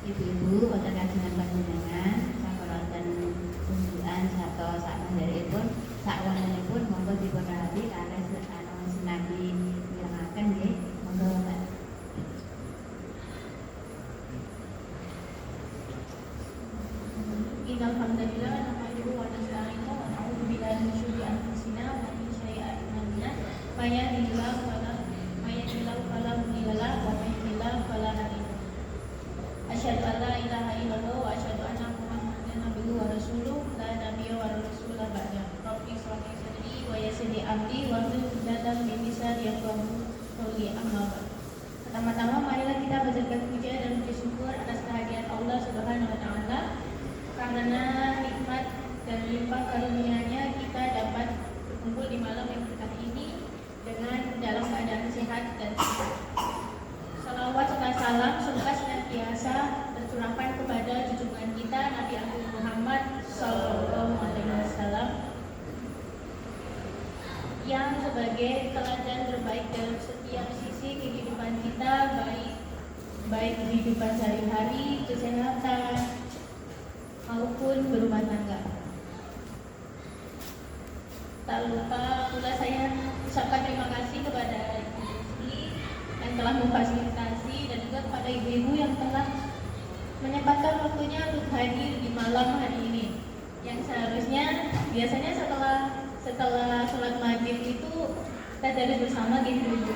Ibu-ibu wonten kajengan panjenengan sampuraken unjukan sarta sakmandaripun sakwontenipun monggo dipun rabi kalih sinambi mirengaken nggih. Monggo Mbak. Innal hamdalillah nahmaduhu wa nasta'inuhu wa na'udzu billahi min syururi anfusina wa min sayyi'ati a'malina. May yahdihillahu fala mudilla lahu wa may yudlil fala hadiya lahu. Asyhadu an la ilaha illallah wa asyhadu anna Muhammadan abduhu wa rasuluh la nabiyya wa rasula ba'da. Rabbi shrah li sadri wa yassir li amri wahlul 'uqdatam min lisani yafqahu qawli. Amma ba'd. Pertama-tama marilah kita panjatkan puja dan puji syukur atas kehadiran Allah Subhanahu wa taala. Karena nikmat dan limpah karunia-Nya kita dapat berkumpul di malam yang berkah ini dengan dalam keadaan sehat dan sehat. Salawat serta salam semoga senantiasa tercurahkan kepada junjungan kita Nabi Agung Muhammad Sallallahu Alaihi Wasallam yang sebagai teladan terbaik dalam setiap sisi kehidupan kita, baik kehidupan sehari-hari, kesehatan maupun berumah tangga. Tak lupa pula saya ucapkan terima kasih kepada Ibu Rizky yang telah memfasilitasi dan juga kepada ibu-ibu yang telah menyempatkan waktunya untuk hadir di malam hari ini. Yang seharusnya biasanya setelah sholat maghrib itu kita dari bersama gitu.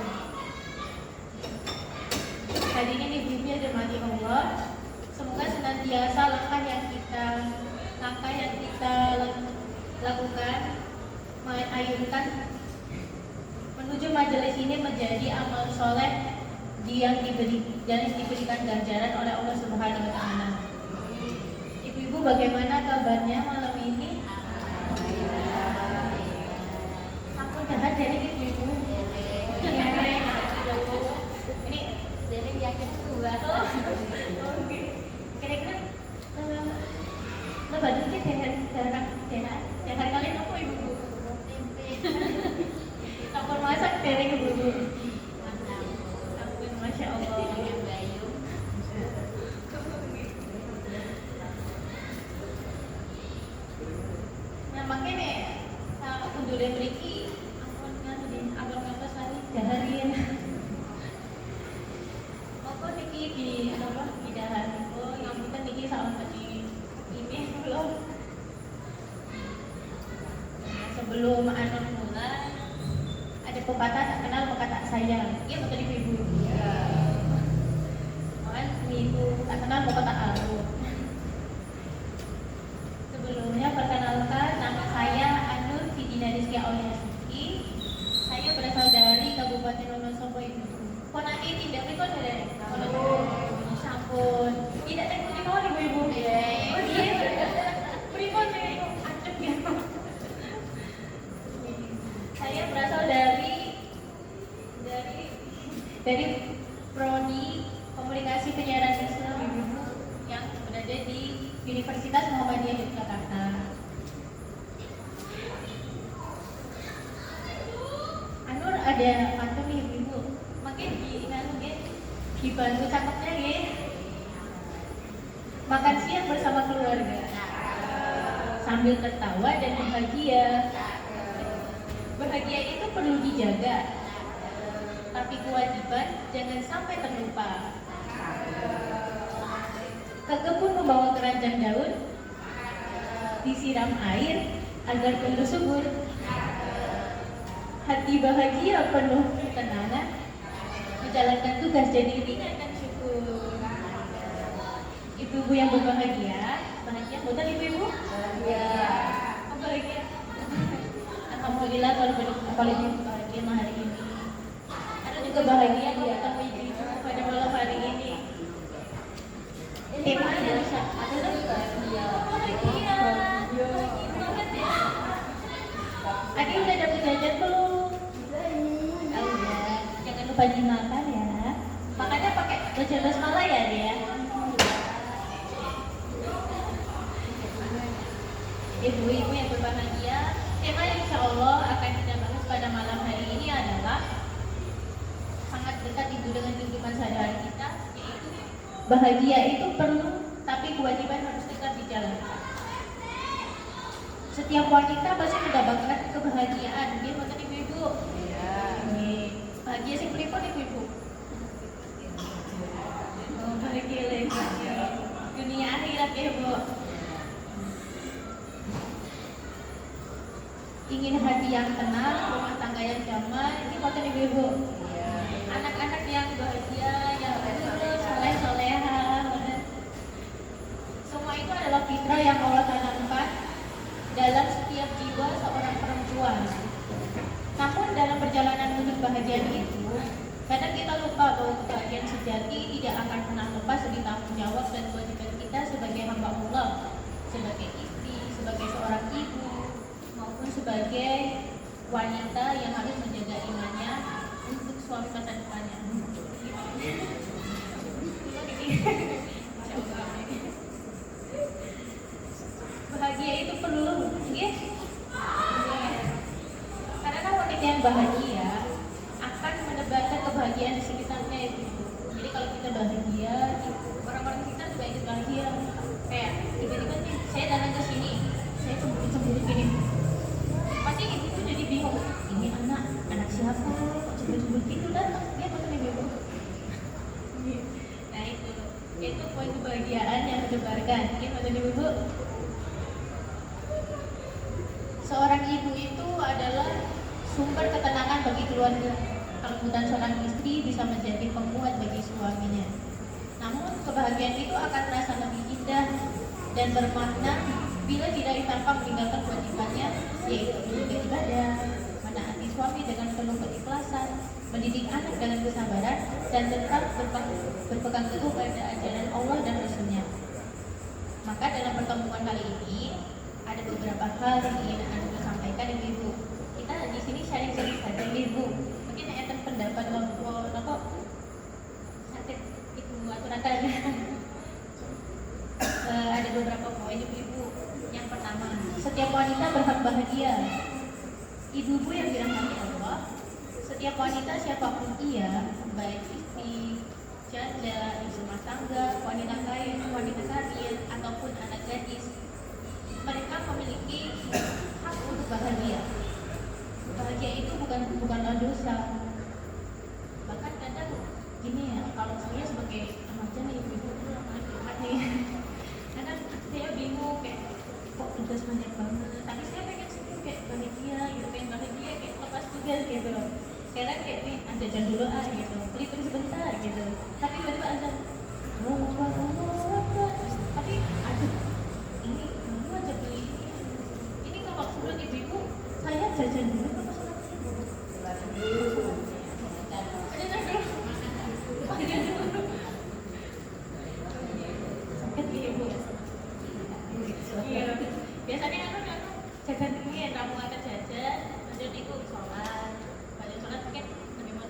Hari ini ibu-ibu yang dirahmati Allah, semoga senantiasa langkah yang kita lakukan mengayunkan menuju majelis ini menjadi amal soleh yang diberikan ganjaran oleh Allah Subhanahu wa taala. Ibu-ibu bagaimana kabarnya malam ini? Aku jahat dari ibu-ibu. Ini dari yang kedua. Kira-kira lebat dikit jangan kalian apa ibu-ibu? Campur masak dari ibu-ibu. Masya Allah. Nah makanya untuk memiliki agar ngapa sehari daharin. Apa niki di dahan? Oh yang bukan niki sama tadi ini belum. Sebelum anak mulai ada pepatah tak kenal maka tak sayang. Iya betul ibu. Ibu tak kenal maka tak aruf. Sebelumnya perkenalkan, nama saya Anur Fidina Rizky Auliasuki. Saya berasal dari Kabupaten Wonosobo ibu. Ponake tidak mikon dari sampun. Tidak tengok di bawah ibu. Oh iya. Pripun acep ya. Saya berasal dari prodi Komunikasi Penyiaran Islam ibu yang berada di Universitas Muhammadiyah Yogyakarta. Anur ada pantun nih ibu, makin dibantu cakepnya ya. Makan siang bersama keluarga, sambil tertawa dan bahagia. Bahagia itu perlu dijaga, tapi kewajiban jangan sampai terlupa. Ke kebun membawa keranjang daun, disiram air agar tumbuh subur. Hati bahagia penuh ketenangan, menjalankan tugas jadi ringan dan syukur. Ibu-ibu yang berbahagia, betul ibu-ibu? Ya. Bahagia. Alhamdulillah kalau bahagia hari ini. Ada juga bahagia kalau ketemu ibu-ibu pada malam hari ini. Tema Indonesia adalah bahagia. Adi udah dapat jajan belum? Udah. Jangan lupa dimakan ya. Makannya pakai baju basmala ya dia. Ibu-ibu yang berbahagia, tema yang insya Allah akan kita bahas pada malam hari ini adalah sangat dekat ibu dengan kehidupan sehari-hari kita, yaitu bahagia itu perlu, tapi kewajiban harus tetap dijalankan. Setiap wanita pasti mendapatkan kebahagiaan. Dia makan ibu-ibu. Bahagia sih pripun ibu-ibu. Oh, bahagia lagi. Dunia akhirat ya bu. Ingin hati yang tenang, rumah tangga yang damai. Ini makan ibu-ibu. Anak-anak yang bahagia, yang soleh-soleha. Semua itu adalah fitrah yang Allah tanamkan dalam setiap jiwa seorang perempuan. Namun dalam perjalanan menuju kebahagiaan itu, kadang kita lupa bahwa kebahagiaan sejati tidak akan pernah lepas dari tanggung jawab dan kewajiban kita sebagai hamba Allah, sebagai istri, sebagai seorang ibu, maupun sebagai wanita yang harus menjaga imannya untuk suami masa depannya. Bahagia itu perlu, yes. Karena wanita yang bahagia akan menebarkan kebahagiaan di sekitarnya itu. Jadi kalau kita bahagia, orang-orang sekitar juga ikut bahagia. Kayak tiba-tiba nih, saya datang ke sini, saya cemburu gini. Pasti ibu tuh jadi bingung. Ini anak siapa? Kok cemburu gitu datang? Dia makan ibu. Nah itu poin kebahagiaan yang menyebarkan. Dia makan ibu. Seorang ibu itu adalah sumber ketenangan bagi keluarga. Kelembutan seorang istri bisa menjadi penguat bagi suaminya. Namun kebahagiaan itu akan terasa lebih indah dan bermakna bila tidak tanpa meninggalkan kewajibannya, yaitu beribadah, menaati suami dengan penuh keikhlasan, mendidik anak dengan kesabaran, dan tetap berpegang teguh pada ajaran Allah dan Rasul-Nya. Maka dalam pertemuan kali ini ada beberapa hal yang ingin Anda sampaikan ibu. Kita di sini sharing saja ibu. Mungkin ada pendapat nopo sakit ibu aturakan. Ada beberapa poin ibu. Yang pertama, setiap wanita berhak bahagia. Ibu yang dirahmati Allah, setiap wanita siapapun ia, baik istri, janda, ibu rumah tangga, wanita kaya, wanita karir, ataupun anak gadis, mereka memiliki hak untuk bahagia. Bahagia itu bukanlah dosa. Bahkan kadang gini ya, kalau saya sebagai remaja nih, ibu nih, kadang saya bingung kayak kok tugas banyak banget. Tapi saya pengen sih kayak bahagia, gitu, pengen bahagia kayak lepas tugas gitu. Sekarang kayak nih ada jalan dulu gitu, beli sebentar gitu. Tapi tiba-tiba ada tapi aduh ini aja beli ini nggak maksudnya ibu saya jajan dulu apa masalah biasanya aku jajan dulu ya, kamu akan jajan lanjut ikut sholat, pada sholat mungkin lebih mau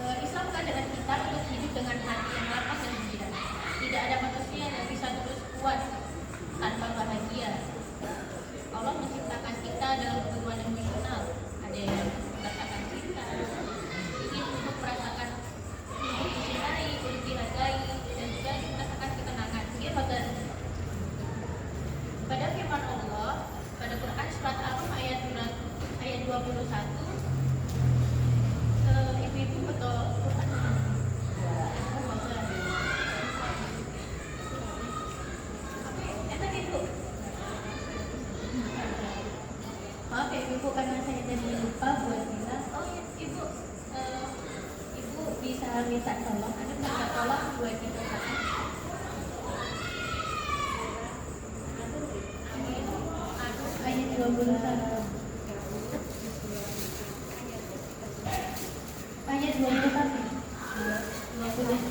Islam mengajak kita untuk hidup dengan hati yang lapang dan gembira. Tidak ada manusia yang bisa terus kuat tanpa bahagia. Allah menciptakan kita dalam hubungan emosional. Ada yang merasakan cinta, ingin untuk merasakan dicintai, untuk dihargai, dan juga merasakan ketenangan. Dia bagian pada firman Allah pada Quran surat Al-Rum ayat 21. Ibu betul Quran. Maaf ya ibu karena saya tadi lupa buat bilang. Oh ya ibu, ibu bisa minta tolong. Ada minta tolong buat ibu ayat 21. Ayat 21.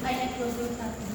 Ayat 21.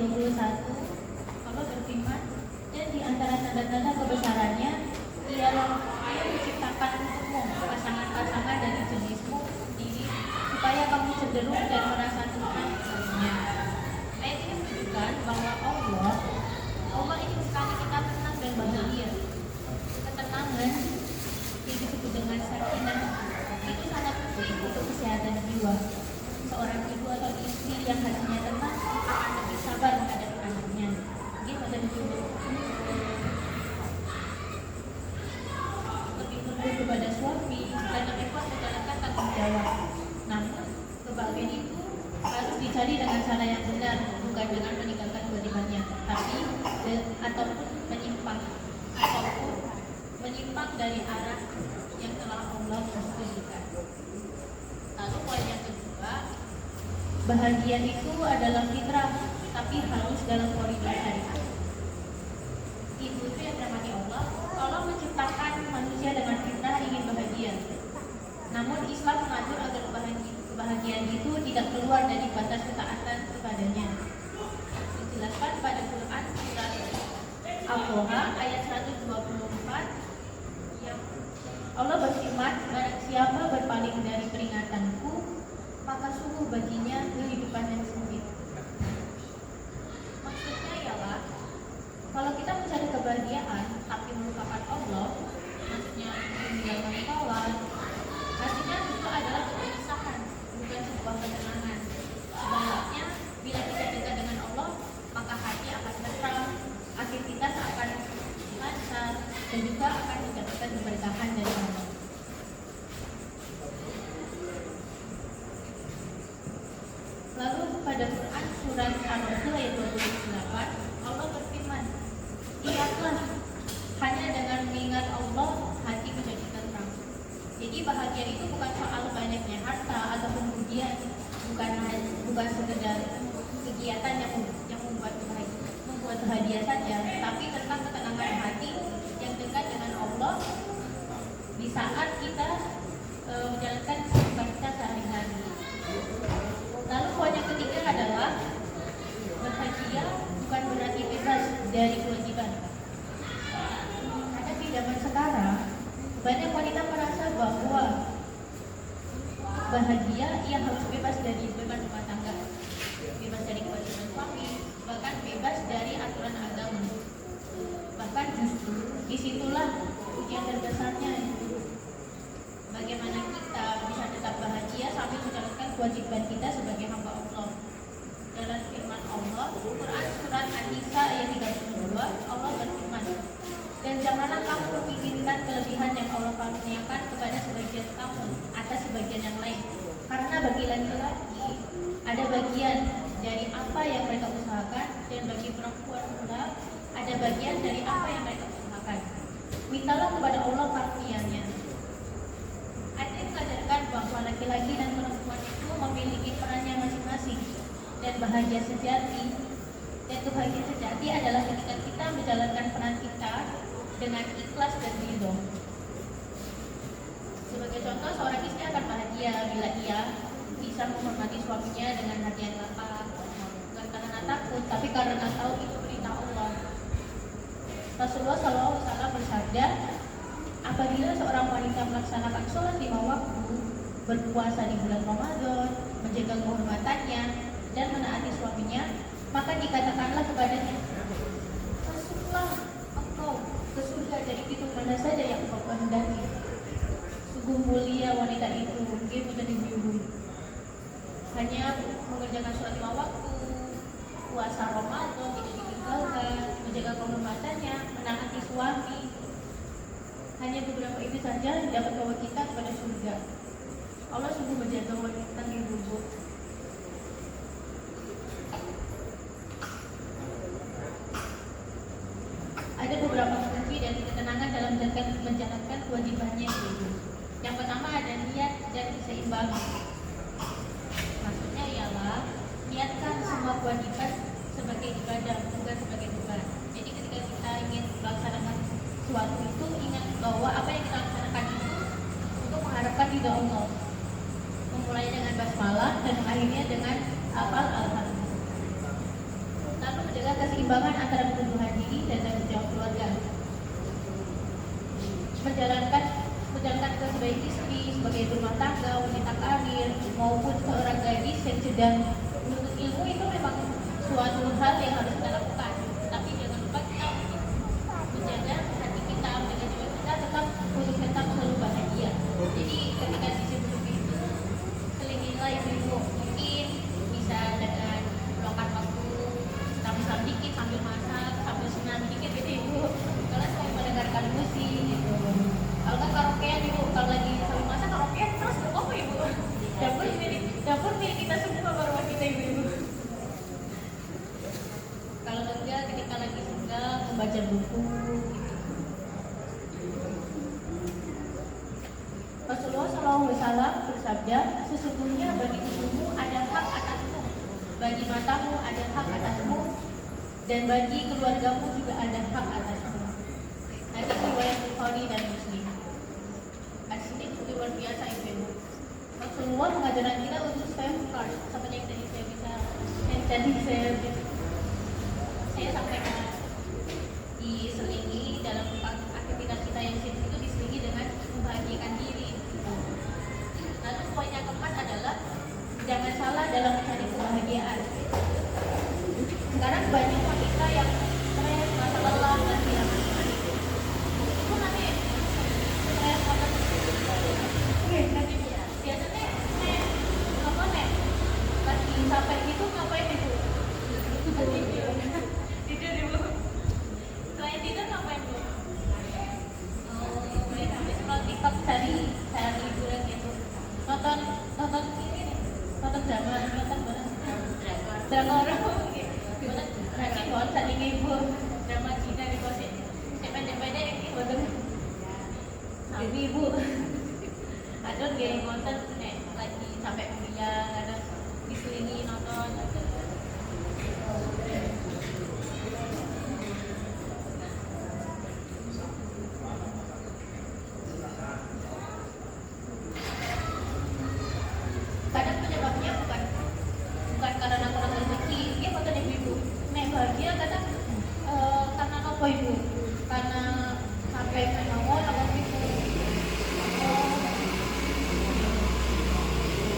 21 Allah berfirman, dan di antara tanda-tanda kebesarannya ialah Ia menciptakan untukmu pasangan-pasangan dari jenismu sendiri supaya kamu cenderung dan merasa tenang dengannya. Ayat ini menunjukkan bahwa Allah ingin sekali kita tenang dan bahagia. Ketenangan yang disebut dengan sakinah itu sangat penting untuk kesehatan jiwa. Seorang ibu atau istri yang hatinya tenang akan lebih sabar menghadapi anaknya. Gitu dan juga lebih tunduk kepada suami dan lebih kuat menjalankan tanggung jawab. Namun kebahagiaan itu harus dicari dengan cara yang benar, bukan dengan meninggalkan kewajibannya, tapi ataupun menyimpang dari arah yang telah Allah konstruksikan. Lalu poin yang kedua, bahagia itu adalah fitrah, tapi harus dalam koridor syariat. Ibu itu yang dirahmati Allah menciptakan manusia dengan fitrah ingin bahagia. Namun Islam mengatur agar kebahagiaan itu tidak keluar dari batas ketaatan kepadanya. Dijelaskan pada Quran surat Al-Baqarah ayat 124 yang Allah berfirman, barang siapa berpaling dari peringatanku, maka sungguh baginya kehidupan yang sempit. Maksudnya ialah, kalau kita mencari kebahagiaan tapi melupakan Allah, maksudnya meninggalkan sholat, hasilnya itu adalah kegelisahan, bukan sebuah ketenangan. Sebaliknya, bila kita dekat dengan Allah, maka hati akan tenang, aktivitas akan lancar, dan juga akan mendapatkan keberkahan dari Allah. Lalu pada Quran surat Al-Rasul ayat 28 Allah berfirman, ingatlah, hanya dengan mengingat Allah hati menjadi tenang. Jadi bahagia itu bukan soal banyaknya harta atau kemudian bukan sekedar kegiatan yang membuat bahagia saja, tapi tentang ketenangan hati yang dekat dengan Allah di saat kita menjalankan kehidupan kita sehari-hari. Lalu poin yang ketiga adalah bahagia bukan berarti bebas dari kewajiban. Karena di zaman sekarang banyak wanita merasa bahwa bahagia ia harus bebas dari beban rumah tangga, bebas dari kewajiban suami, bahkan bebas dari aturan agama. Bahkan justru disitulah ujian terbesarnya. Bagaimana kita bisa tetap bahagia sambil menjalankan kewajiban kita sebagai hamba Allah. Dalam firman Allah, Quran surat An-Nisa ayat 32, Allah berfirman, dan janganlah kamu memikirkan kelebihan yang Allah karuniakan kepada sebagian kamu atas sebagian yang lain, karena bagi laki-laki ada bagian dari apa yang mereka usahakan, dan bagi perempuan pula ada bagian dari apa yang mereka usahakan. Mintalah kepada Allah karunia-Nya. Ayat ini mengajarkan bahwa laki-laki dan perempuan itu memiliki perannya masing-masing, dan bahagia sejati adalah ketika kita menjalankan peran kita dengan ikhlas dan ridho. Sebagai contoh, seorang istri akan bahagia bila ia bisa menghormati suaminya dengan hati yang lapang, bukan karena takut, tapi karena tahu itu perintah Allah. Rasulullah SAW bersabda, apabila seorang wanita melaksanakan sholat 5 waktu, berpuasa di bulan Ramadan, menjaga kehormatannya, dan menaati suaminya, maka dikatakanlah kepadanya, masuklah engkau ke surga dari pintu mana saja yang engkau kehendaki. Sungguh mulia wanita itu, dia menjadi biru. Hanya mengerjakan sholat 5 waktu, puasa Ramadan tidak ditinggalkan, menjaga kehormatannya, menaati suami. Hanya beberapa itu saja dapat bawa kita kepada surga. Allah sungguh menjaga wanita yang bubuk. Ada beberapa kunci dari ketenangan dalam menjalankan kewajibannya itu. Yang pertama ada niat dan keseimbangan. Maksudnya ialah niatkan semua kewajiban sebagai ibadah, bukan sebagai beban. Jadi ketika kita ingin melaksanakan sesuatu itu, ingat bahwa apa yang kita laksanakan itu untuk mengharapkan ridha Allah. Memulai dengan basmalah dan akhirnya dengan hafal al-Fatihah. Lalu keseimbangan antara kebutuhan diri dan tanggung jawab keluarga, menjalankan tugas sebagai istri, sebagai rumah tangga, wanita karir, maupun seorang gadis yang sedang menuntut ilmu. Itu memang suatu hal yang harus kita lakukan. Tapi jangan lupa kita untuk menjaga hati kita, menjaga jiwa kita untuk tetap selalu bahagia. Jadi ketika disebut itu, selingilah ibu-ibu, mungkin bisa dengan meluangkan waktu senam-senam dikit sambil masak, sambil senam dikit gitu ibu. Kalau saya mendengarkan musik gitu. Kalau kan karaokean ibu, kalau lagi sambil masak karaokean terus apa ibu? Dapur milik kita semua, rumah kita ibu-ibu. Kalau enggak ketika lagi senggang membaca buku gitu. Rasulullah SAW bersabda, sesungguhnya bagi tubuhmu ada hak atasmu, bagi matamu ada hak atasmu, dan bagi keluargamu juga ada hak atasmu. Hadis riwayat Bukhari dan Muslim. Hadis ini luar biasa ibu. Rasulullah mengajarkan kita untuk safeguard, seperti yang tadi saya bisa, saya sampaikan, diselingi dalam aktivitas kita yang sibuk itu diselingi dengan membahagiakan diri. Lalu poin yang keempat adalah jangan salah dalam mencari kebahagiaan. Sekarang banyak wanita yang stres, merasa lelah dan kehilangan semangat. Itu nanti stres banget. Nanti biasanya apa lagi sampai gitu ngapain itu? Tidur dulu. Selain tidur ngapain bu? Scroll TikTok cari hiburan gitu. Nonton ini nih, nonton drama, nonton rajin banget saling ibu drama Cina di posisi pendek-pendek ini bodoh sambil ibu ada geng nonton nih lagi sampai kuliah ada diselingi nonton kadang penyebabnya bukan karena kurang rezeki, dia bukan ibu. Nek bahagia kadang karena apa ibu? Karena sampai menawar atau ibu.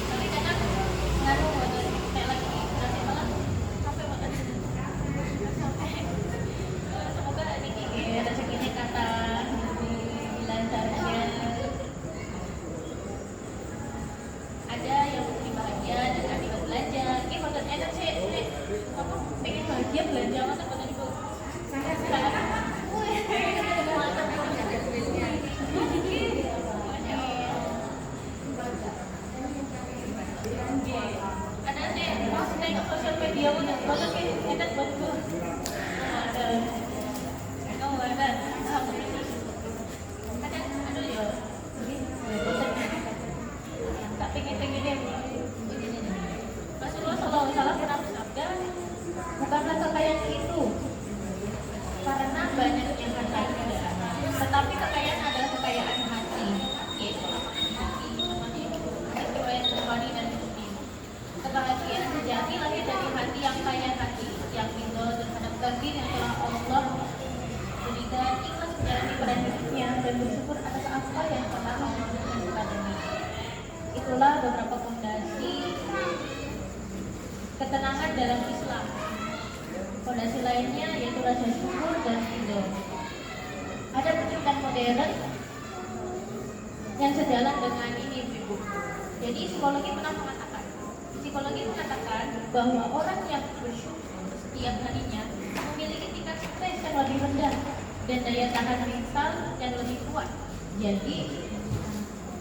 Tapi kadang ngaruh ada nek lagi berarti malah sampai banget. Sampai semoga ini rezekinya kata dilancarkan. Ada yang lebih bahagia dengan belanja, ini maksud enak sih, apa pengen bahagia belanja masa pada ibu. Ada nih, tengok sosial media udah banget sih, enak banget. Ada, alhamdulillah. Ada, aduh ya, tak pengen-pengennya. Rasulullah SAW pernah bersabda, bukanlah kekayaan itu karena banyak yang harta itu ada, tetapi kekayaan adalah kekayaan hati, yaitu hati, riwayat Bukhari dan Muslim. Kebahagiaan sejati lahir dari hati yang kaya hati, yang ridho terhadap takdir yang telah Allah berikan, ikhlas menjalani pada hidupnya dan bersyukur atas apa yang telah Allah berikan kepadanya. Itulah beberapa fondasi ketenangan dalam Islam. Fondasi lainnya yaitu rasa syukur dan ridho. Ada pendidikan modern yang sejalan dengan ini ibu. Jadi psikologi mengatakan bahwa orang yang bersyukur setiap harinya memiliki tingkat stres yang lebih rendah dan daya tahan mental yang lebih kuat. Jadi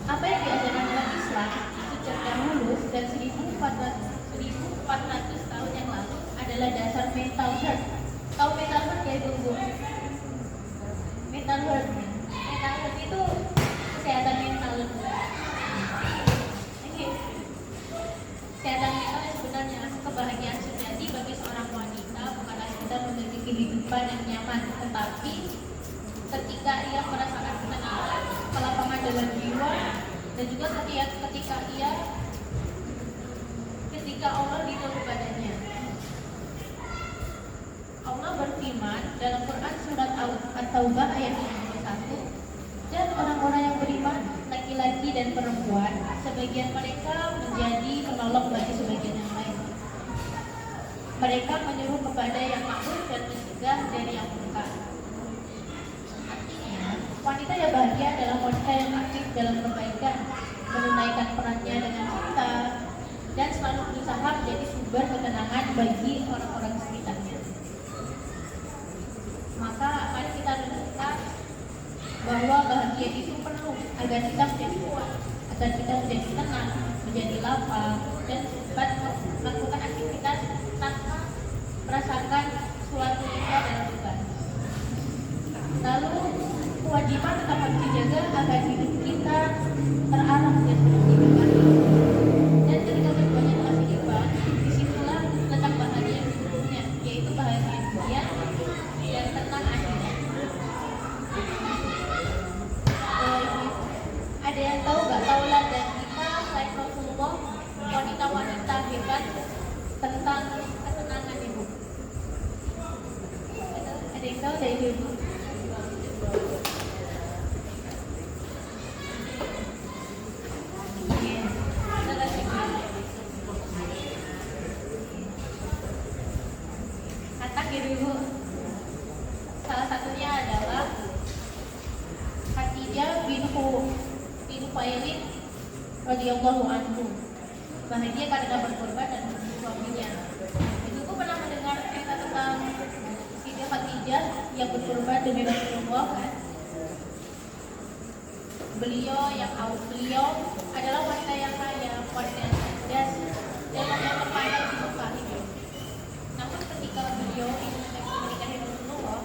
apa yang diajarkan dalam Islam sejak dahulu dan 1400 tahun yang lalu adalah dasar mental health. Tahu mental health ya ibu? Mental health itu kesehatan mental. Ini kesehatan mental yang sebenarnya kebahagiaan sejati bagi seorang wanita bukanlah sekedar memiliki kehidupan yang nyaman, tetapi ketika ia merasakan ketenangan, kelapangan dalam jiwa, dan juga ketika Allah ridho kepadanya. Allah At-Taubah ayat 51. Dan orang-orang yang beriman, laki-laki dan perempuan, sebagian mereka menjadi penolong bagi sebagian yang lain. Mereka menyuruh kepada yang ma'ruf dan mencegah dari yang munkar. Artinya, wanita yang bahagia adalah wanita yang aktif dalam kebaikan, menunaikan perannya dengan cinta, dan selalu berusaha menjadi sumber ketenangan bagi orang-orang sekitarnya. Maka mari kita renungkan bahwa bahagia itu perlu agar kita menjadi kuat, agar kita menjadi tenang, menjadi lapang, dan dapat melakukan aktivitas tanpa merasakan suatu duka dalam beban. Lalu kewajiban tetap harus dijaga agar hidup kita terarah dan menjadi. Dan ketika keduanya telah seimbang, disitulah letak bahagia yang sesungguhnya, yaitu bahagia dunia dan tenang akhirat. Ada yang tahu nggak tauladan kita selain Rasulullah, wanita-wanita hebat tentang ketenangan ibu? Ada yang tahu dari ibu? Kata ibu, salah satunya adalah Khadijah bintu Khuwailid radhiyallahu anhu. Bahagia karena berkorban dan membunuh suaminya. Ibuku pernah mendengar cerita tentang Siti Khadijah yang berkorban demi Rasulullah kan? Beliau adalah wanita yang kaya, wanita yang cerdas, dan wanita yang terpandang di muka hidup. Namun ketika beliau ingin menikahi Rasulullah,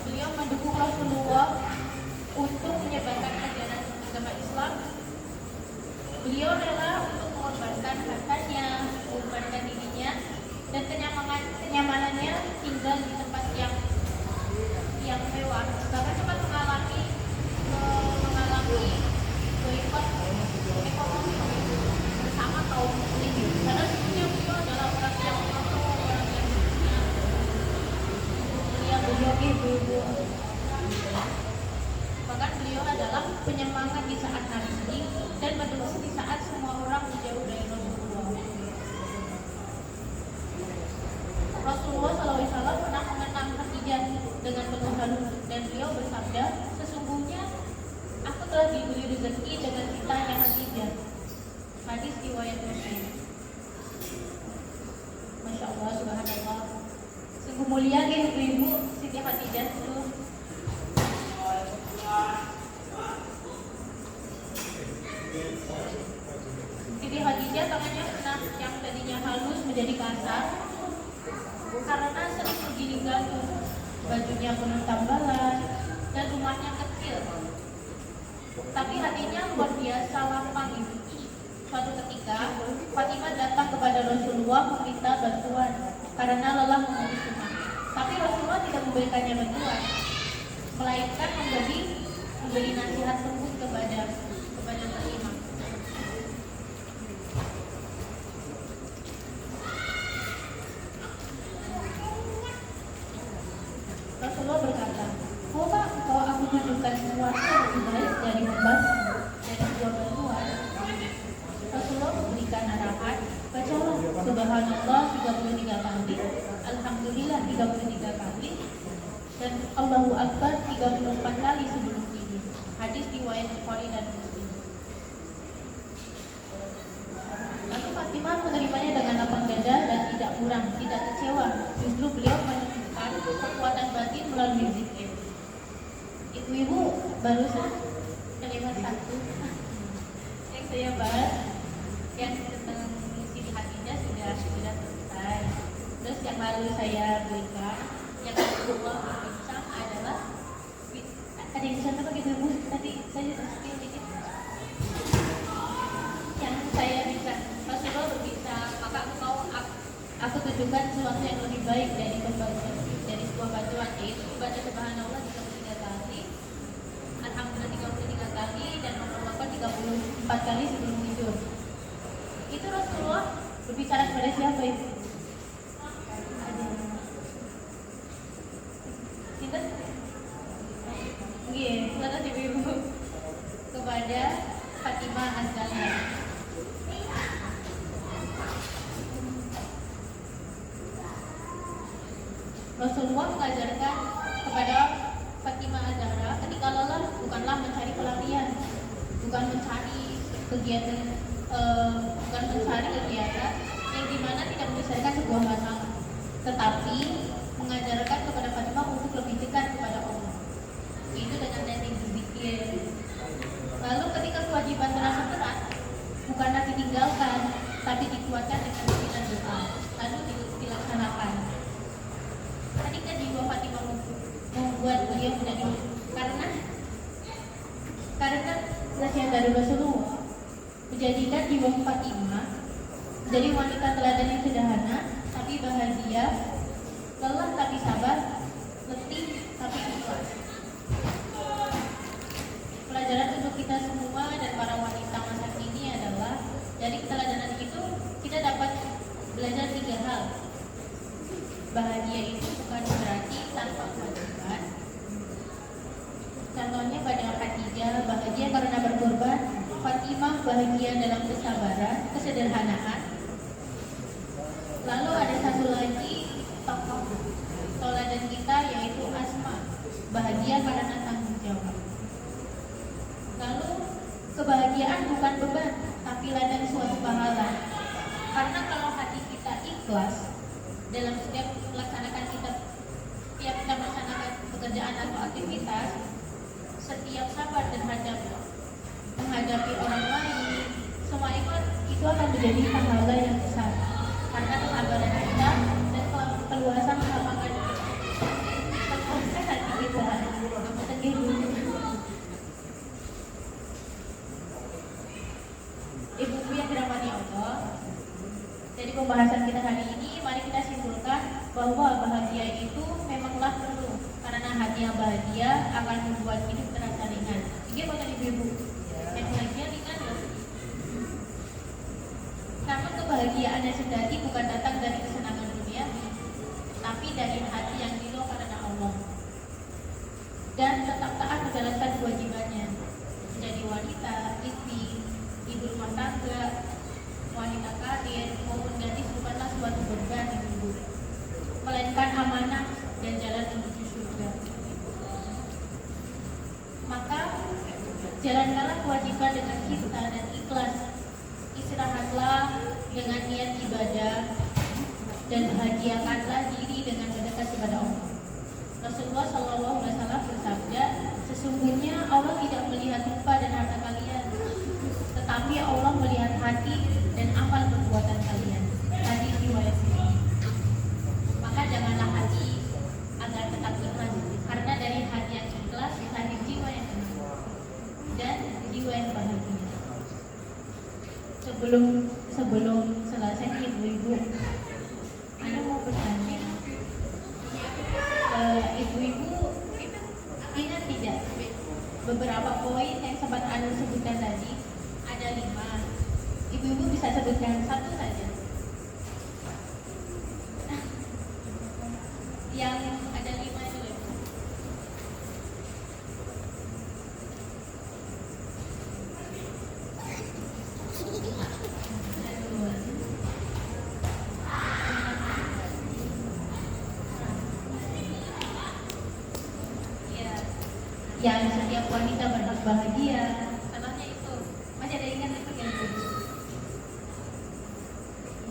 beliau mendukung Rasulullah untuk menyebarkan ajaran agama Islam. Beliau rela untuk mengorbankan hartanya, mengorbankan dirinya, dan kenyamanannya tinggal di tempat yang mewah. Bahkan sempat mengalami boikot ekonomi bersama kaum muslimin. Karena sebetulnya beliau adalah orang yang mampu, orang yang mulia, beliau ibu. Bahkan beliau adalah penyemangat di saat hari sedih dan penerus di saat semua orang menjauh dari Rasulullah. Rasulullah SAW pernah mengenang Khadijah dengan penuh halus dan beliau bersabda, sesungguhnya aku telah diberi rezeki dengan cintanya Khadijah. Hadis riwayat Muslim. Masya Allah, subhanallah. Sungguh mulia ibu Siti Khadijah itu. Siti Khadijah tangannya pernah yang tadinya halus menjadi kasar karena sering begini gantung, bajunya penuh tambalan dan rumahnya kecil. Tapi hatinya luar biasa lapang ibu. Suatu ketika Fatimah datang kepada Rasulullah meminta bantuan karena lelah mengurus rumah. Tapi Rasulullah tidak memberikannya bantuan, melainkan memberi nasihat lembut kepada Fatimah. Rasulullah berkata, "Maukah engkau aku tunjukkan sesuatu yang lebih baik dari membantu dari sebuah bantuan?" Rasulullah memberikan arahan, bacalah Subhanallah 33 kali, Alhamdulillah 33 kali, dan Allahu Akbar 34 kali sebelum tidur. Hadis riwayat Bukhari dan Muslim. Lalu Fatimah menerimanya dengan lapang dada dan tidak kurang, tidak kecewa. Justru beliau menunjukkan kekuatan batin melalui zikir. Ibu-ibu barusan kalimat satu yang saya bahas, yang tentang Siti Khadijah sudah selesai. Terus yang lalu saya berikan, yang kedua bincang adalah ada yang bisa apa gitu Bu? Tadi saya skip dikit. Yang saya bisa Rasulullah berbicara, maka aku tunjukkan sesuatu yang lebih baik dari sebuah bantuan, yaitu baca Subhanallah 33 kali, Alhamdulillah 33 kali, dan Allahu Akbar 34 kali sebelum tidur. Itu Rasulullah berbicara kepada siapa itu? Rasulullah mengajarkan kepada Fatimah Az-Zahra ketika lelah bukanlah mencari pelarian, bukan mencari kegiatan bukan mencari kegiatan yang dimana tidak menyelesaikan sebuah masalah, tetapi mengajarkan kepada Fatimah untuk lebih dekat kepada Allah. Itu dengan teknik berzikir. Lalu ketika kewajiban terasa berat, bukanlah ditinggalkan, tapi dikuatkan dengan pimpinan doa, lalu dilaksanakan. Ketika jiwa Fatimah membuat beliau menjadi karena nasihat dari Rasulullah menjadikan jiwa Fatimah menjadi wanita teladan yang sederhana tapi bahagia, lelah tapi sabar, letih tapi ikhlas. Pelajaran untuk kita semua dan para wanita masa kini adalah dari keteladanan itu kita dapat belajar 3 hal. Bahagia itu bukan berarti tanpa kewajiban. Contohnya pada Khadijah bahagia karena berkorban, Fatimah bahagia dalam kesabaran, kesederhanaan. Lalu ada satu lagi tokoh teladan kita yaitu Asma, bahagia karena tanggung jawab. Lalu kebahagiaan bukan beban, tapi ladang suatu pahala. Karena kalau hati kita ikhlas dalam setiap melaksanakan pekerjaan atau aktivitas, setiap sabar terhadap menghadapi orang lain, semua itu akan menjadi pahala yang besar. Karena kesabaran kita dan keluasan melakukan hati kita. Aku sedih dulu. Ibu-ibu yang dirahmati Allah, jadi pembahasan kita hari ini, mari kita simpulkan bahwa bahagia itu memanglah perlu, karena hati yang bahagia akan membuat hidup terasa ringan. Ini bukan ibu-ibu, yang bahagia ringan loh. Namun kebahagiaan yang sejati bukan datang dari kesenangan dunia, tapi dari hati yang ridho karena Allah dan tetap taat menjalankan kewajibannya, menjadi wanita, istri, ibu rumah tangga, wanita karir maupun gadis bukanlah suatu beban yang hidup, melainkan amanah dan jalan menuju surga. Maka jalankanlah kewajiban dengan cinta dan ikhlas, istirahatlah dengan niat ibadah, dan bahagiakanlah diri dengan mendekat kepada Allah. Rasulullah SAW bersabda, sesungguhnya Allah tidak melihat rupa dan harta kalian, tetapi Allah melihat hati dan amal perbuatan kalian. Hadis riwayat Muslim. Maka janganlah hati agar tetap ikhlas, karena dari hati yang ikhlas lahir jiwa yang tenang dan jiwa yang bahagia. Sebelum selesai ibu-ibu, Anda mau bertanya, ibu-ibu ingat tidak beberapa poin yang sempat Anda sebutkan tadi? Ada 5. Ibu-ibu bisa sebutkan 1 saja. Yang ada 5 itu loh. Yang setiap wanita berhak bahagia. Contohnya itu. Masih ada ingat itu ya ibu?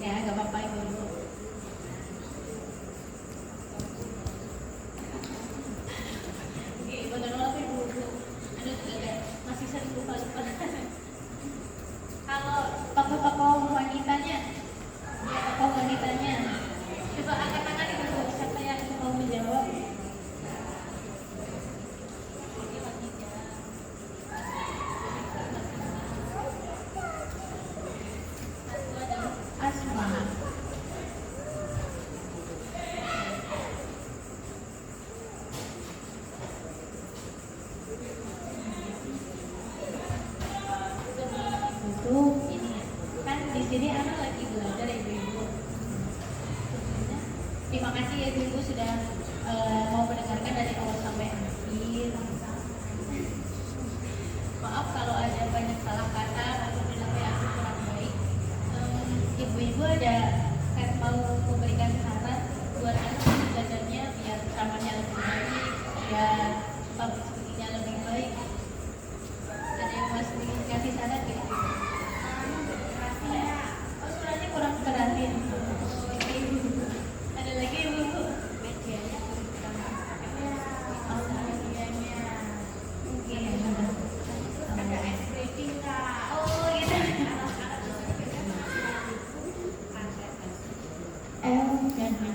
Ya, gak apa-apa ibu. Oke, betul apa ibu? Aduh, tidak. Masih sering lupa-lupa. Kalau tokoh-tokoh wanitanya, coba angkat tangan ibu. Siapa yang mau menjawab? Jadi anak lagi belajar ya ibu-ibu. Terima kasih ya ibu-ibu sudah mau mendengarkan dari awal sampai akhir. Maaf kalau ada banyak salah kata atau penyampaian kurang baik. Ibu-ibu ada mau memberikan saran buat anak belajarnya biar public speaking-nya lebih baik. Ada yang masih ingin kasih saran gitu? Oh, suratnya kurang perhatian. Ada lagi ibu? Medianya kurang. Oh, medianya. Mungkin ada ice breaking kak. Oh, gitu. Jangan.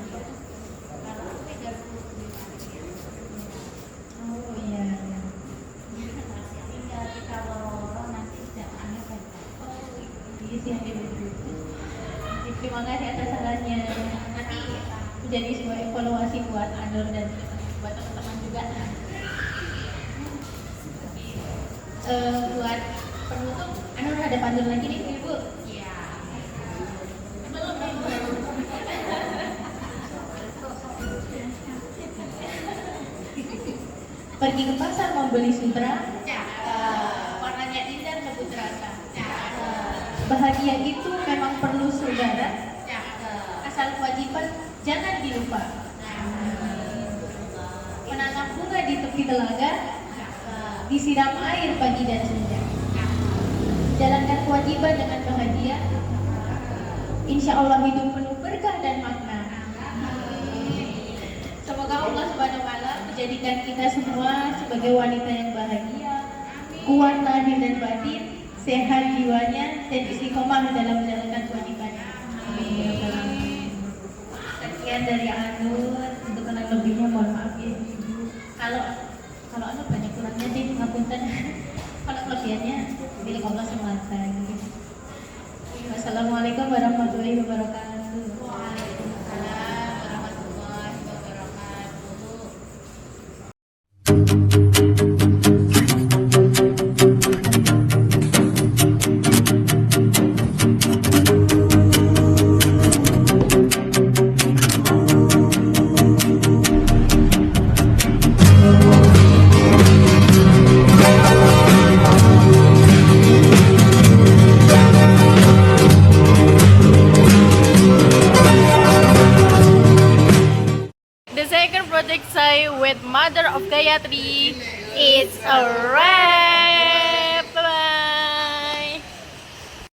Oh iya. Tinggal kita loro nanti jamaahnya banyak. Oh iya sih ada begitu. Terima kasih atas sarannya. Nanti menjadi sebuah evaluasi buat Anur dan buat teman-teman juga. Buat penutup, Anur ada pantun lagi nih Ibu. Iya. Belum nih. Pergi ke pasar mau beli sutra, warnanya indah sebut rasa. Bahagia itu memang perlu saudara, asal kewajiban jangan dilupa. Menanam bunga di tepi telaga, disiram air pagi dan senja. Jalankan kewajiban dengan bahagia, insya Allah hidup penuh berkah dan makna. Semoga Allah Subhanahu wa Ta'ala menjadikan kita semua sebagai wanita yang bahagia, kuat lahir dan batin, sehat jiwanya, dan istiqomah dalam menjalankan kewajibannya. Sekian dari Anur. Untuk kenal lebihnya mohon maaf ya Ibu. Kalau Anur banyak kurangnya sih ngapunten. Kalau kelebihannya milik Allah semata. Wassalamualaikum warahmatullahi wabarakatuh. Waalaikumsalam warahmatullahi wabarakatuh. The second project saya with Mother of Gayatri. It's alright.